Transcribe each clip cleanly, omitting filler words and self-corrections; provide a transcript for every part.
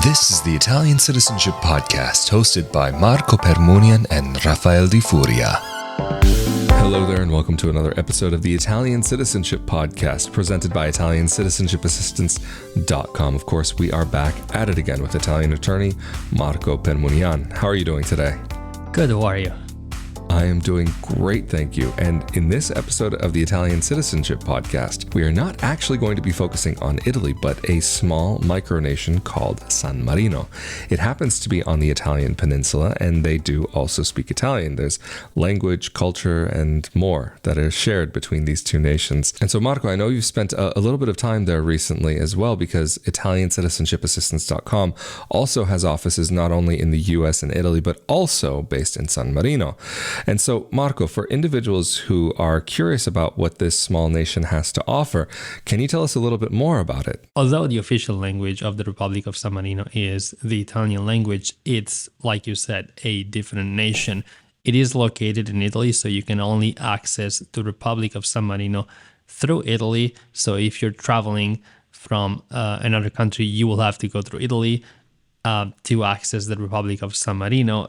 This is the Italian Citizenship Podcast, hosted by Marco Permunian and Rafael Di Furia. Hello there, and welcome to another episode of the Italian Citizenship Podcast, presented by Italiancitizenshipassistance.com. Of course, we are back at it again with Italian attorney Marco Permunian. How are you doing today? Good, how are you? I am doing great, thank you. And in this episode of the Italian Citizenship Podcast, we are not actually going to be focusing on Italy, but a small micronation called San Marino. It happens to be on the Italian peninsula, and they do also speak Italian. There's language, culture, and more that are shared between these two nations. And so, Marco, I know you've spent a little bit of time there recently as well, because Italiancitizenshipassistance.com also has offices not only in the US and Italy, but also based in San Marino. And so, Marco, for individuals who are curious about what this small nation has to offer, can you tell us a little bit more about it? Although the official language of the Republic of San Marino is the Italian language, it's, like you said, a different nation. It is located in Italy, so you can only access the Republic of San Marino through Italy. So if you're traveling from another country, you will have to go through Italy to access the Republic of San Marino.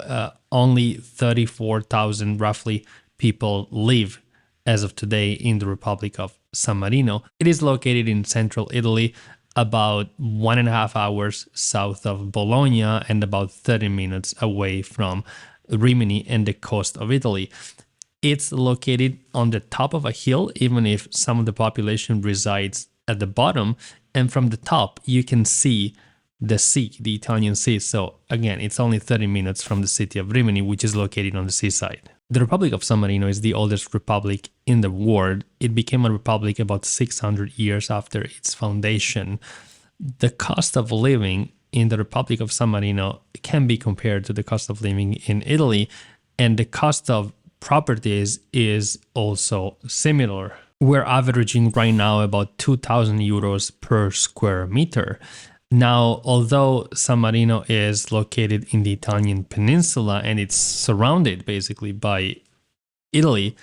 Only 34,000 roughly people live as of today in the Republic of San Marino. It is located in central Italy, about 1.5 hours south of Bologna and about 30 minutes away from Rimini and the coast of Italy. It's located on the top of a hill, even if some of the population resides at the bottom. And from the top, you can see the sea, the Italian Sea. So again, it's only 30 minutes from the city of Rimini, which is located on the seaside. The Republic of San Marino is the oldest republic in the world. It became a republic about 600 years after its foundation. The cost of living in the Republic of San Marino can be compared to the cost of living in Italy, and the cost of properties is also similar. We're averaging right now about 2,000 euros per square meter. Now, although San Marino is located in the Italian peninsula and it's surrounded basically by Italy,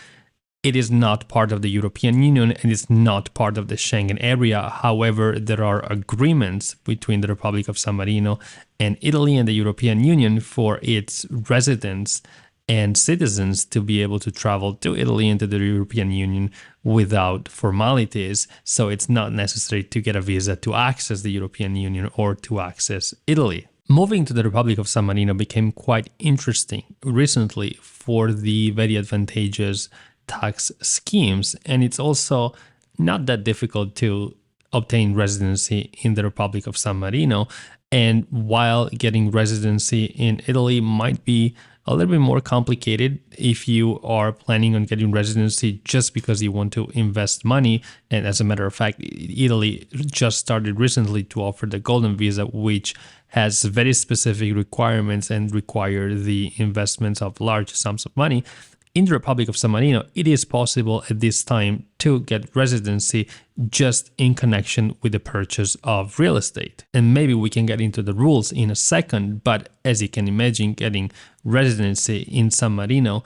it is not part of the European Union and it's not part of the Schengen area. However, there are agreements between the Republic of San Marino and Italy and the European Union for its residents and citizens to be able to travel to Italy and to the European Union without formalities. So it's not necessary to get a visa to access the European Union or to access Italy. Moving to the Republic of San Marino became quite interesting recently for the very advantageous tax schemes. And it's also not that difficult to obtain residency in the Republic of San Marino. And while getting residency in Italy might be a little bit more complicated if you are planning on getting residency just because you want to invest money. And as a matter of fact, Italy just started recently to offer the Golden Visa, which has very specific requirements and require the investments of large sums of money. In the Republic of San Marino, it is possible at this time to get residency just in connection with the purchase of real estate. And maybe we can get into the rules in a second, but as you can imagine, getting residency in San Marino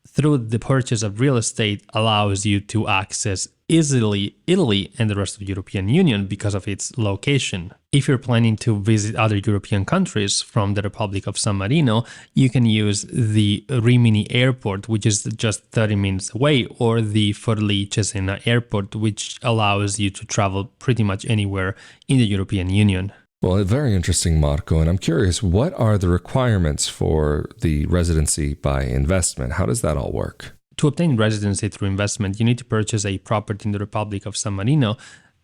through the purchase of real estate allows you to access easily Italy and the rest of the European Union because of its location. If you're planning to visit other European countries from the Republic of San Marino, you can use the Rimini airport, which is just 30 minutes away, or the Forlì-Cesena airport, which allows you to travel pretty much anywhere in the European Union. Well, very interesting, Marco. And I'm curious, what are the requirements for the residency by investment? How does that all work? To obtain residency through investment, you need to purchase a property in the Republic of San Marino,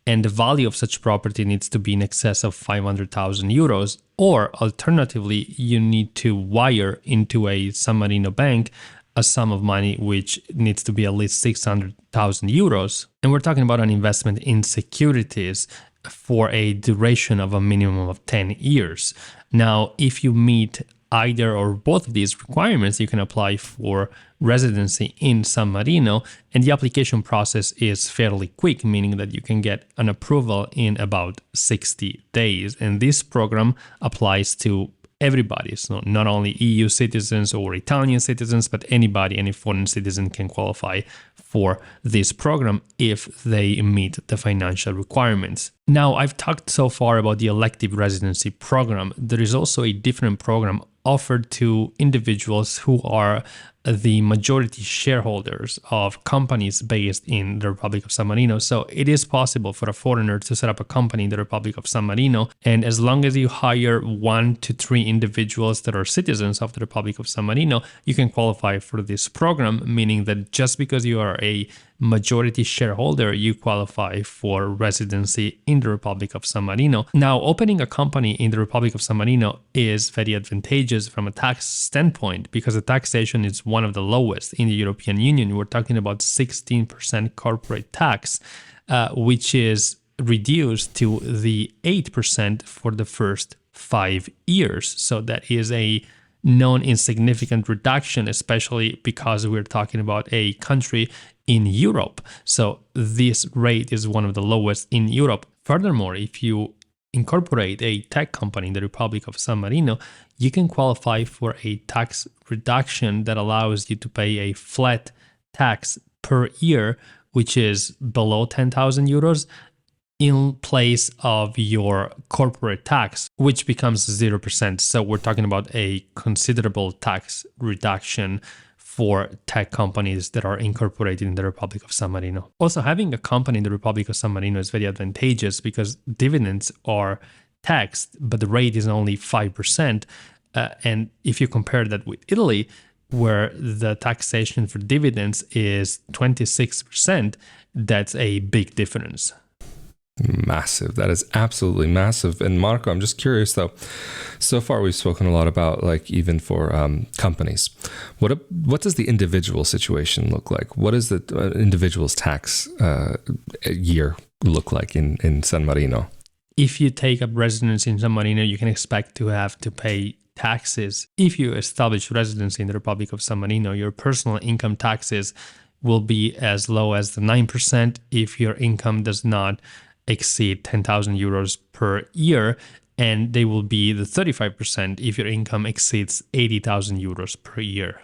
and the value of such property needs to be in excess of 500,000 euros, or alternatively, you need to wire into a San Marino bank a sum of money which needs to be at least 600,000 euros. And we're talking about an investment in securities for a duration of a minimum of 10 years. Now, if you meet either or both of these requirements, you can apply for residency in San Marino, and the application process is fairly quick, meaning that you can get an approval in about 60 days. And this program applies to everybody. So not only EU citizens or Italian citizens, but anybody, any foreign citizen can qualify for this program if they meet the financial requirements. Now, I've talked so far about the elective residency program. There is also a different program offered to individuals who are the majority shareholders of companies based in the Republic of San Marino. So it is possible for a foreigner to set up a company in the Republic of San Marino. And as long as you hire 1 to 3 individuals that are citizens of the Republic of San Marino, you can qualify for this program, meaning that just because you are a majority shareholder, you qualify for residency in the Republic of San Marino. Now, opening a company in the Republic of San Marino is very advantageous from a tax standpoint because the taxation is one of the lowest in the European Union. We're talking about 16% corporate tax, which is reduced to the 8% for the first 5 years. So that is a non-insignificant reduction, especially because we're talking about a country in Europe. So this rate is one of the lowest in Europe. Furthermore, if you incorporate a tech company in the Republic of San Marino, you can qualify for a tax reduction that allows you to pay a flat tax per year, which is below 10,000 euros, in place of your corporate tax, which becomes 0%. So we're talking about a considerable tax reduction for tech companies that are incorporated in the Republic of San Marino. Also, having a company in the Republic of San Marino is very advantageous because dividends are taxed, but the rate is only 5%. And if you compare that with Italy, where the taxation for dividends is 26%, that's a big difference. Massive. That is absolutely massive. And Marco, I'm just curious though. So far, we've spoken a lot about like even for companies. What does the individual situation look like? What does the individual's tax year look like in San Marino? If you take up residence in San Marino, you can expect to have to pay taxes. If you establish residency in the Republic of San Marino, your personal income taxes will be as low as the 9% if your income does not exceed 10,000 euros per year, and they will be the 35% if your income exceeds 80,000 euros per year.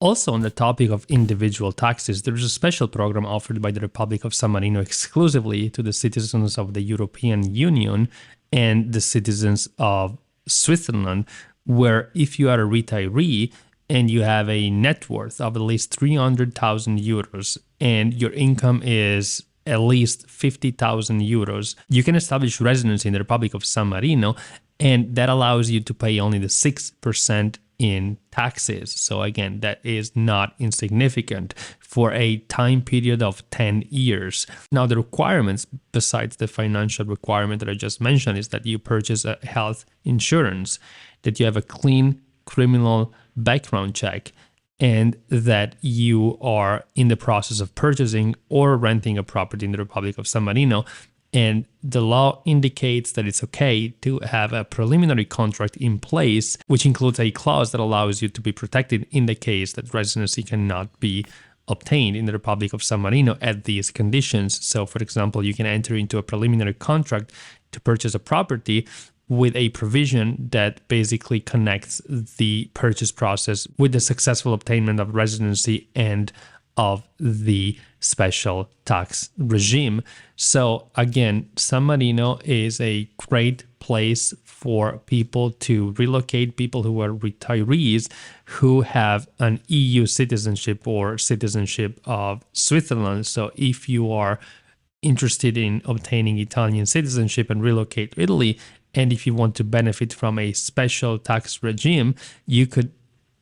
Also, on the topic of individual taxes, there is a special program offered by the Republic of San Marino exclusively to the citizens of the European Union and the citizens of Switzerland, where if you are a retiree and you have a net worth of at least 300,000 euros and your income is at least 50,000 euros, you can establish residency in the Republic of San Marino, and that allows you to pay only the 6% in taxes. So again, that is not insignificant for a time period of 10 years. Now, the requirements, besides the financial requirement that I just mentioned, is that you purchase a health insurance, that you have a clean criminal background check, and that you are in the process of purchasing or renting a property in the Republic of San Marino. And the law indicates that it's okay to have a preliminary contract in place, which includes a clause that allows you to be protected in the case that residency cannot be obtained in the Republic of San Marino at these conditions. So, for example, you can enter into a preliminary contract to purchase a property with a provision that basically connects the purchase process with the successful obtainment of residency and of the special tax regime. So again, San Marino is a great place for people to relocate, people who are retirees who have an EU citizenship or citizenship of Switzerland. So if you are interested in obtaining Italian citizenship and relocate to Italy, and if you want to benefit from a special tax regime, you could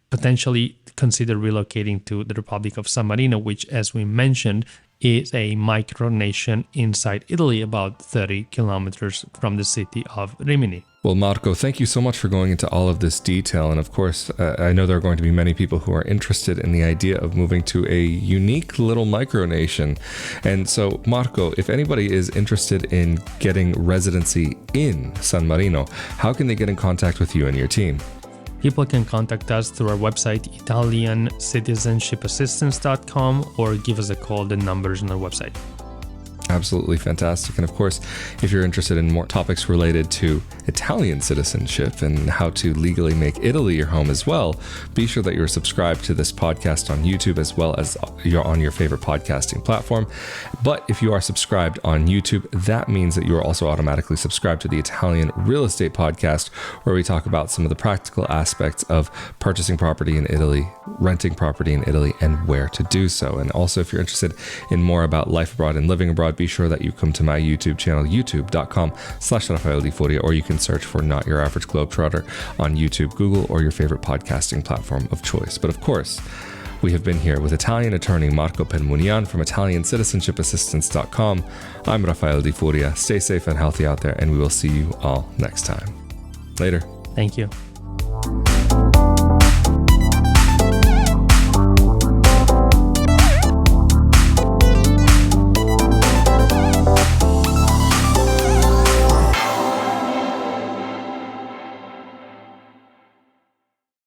potentially consider relocating to the Republic of San Marino, which, as we mentioned, is a micronation inside Italy, about 30 kilometers from the city of Rimini. Well, Marco, thank you so much for going into all of this detail. And of course, I know there are going to be many people who are interested in the idea of moving to a unique little micronation. And so, Marco, if anybody is interested in getting residency in San Marino, how can they get in contact with you and your team? People can contact us through our website, ItalianCitizenshipassistance.com, or give us a call. The numbers on our website. Absolutely fantastic. And of course, if you're interested in more topics related to Italian citizenship and how to legally make Italy your home as well, be sure that you're subscribed to this podcast on YouTube as well as you're on your favorite podcasting platform. But if you are subscribed on YouTube, that means that you are also automatically subscribed to the Italian Real Estate Podcast, where we talk about some of the practical aspects of purchasing property in Italy, renting property in Italy, and where to do so. And also, if you're interested in more about life abroad and living abroad, be sure that you come to my YouTube channel, youtube.com/Rafael Di Furia, or you can search for Not Your Average Globetrotter on YouTube, Google, or your favorite podcasting platform of choice. But of course, we have been here with Italian attorney Marco Permunian from Italiancitizenshipassistance.com. I'm Rafael Di Furia. Stay safe and healthy out there, and we will see you all next time. Later. Thank you.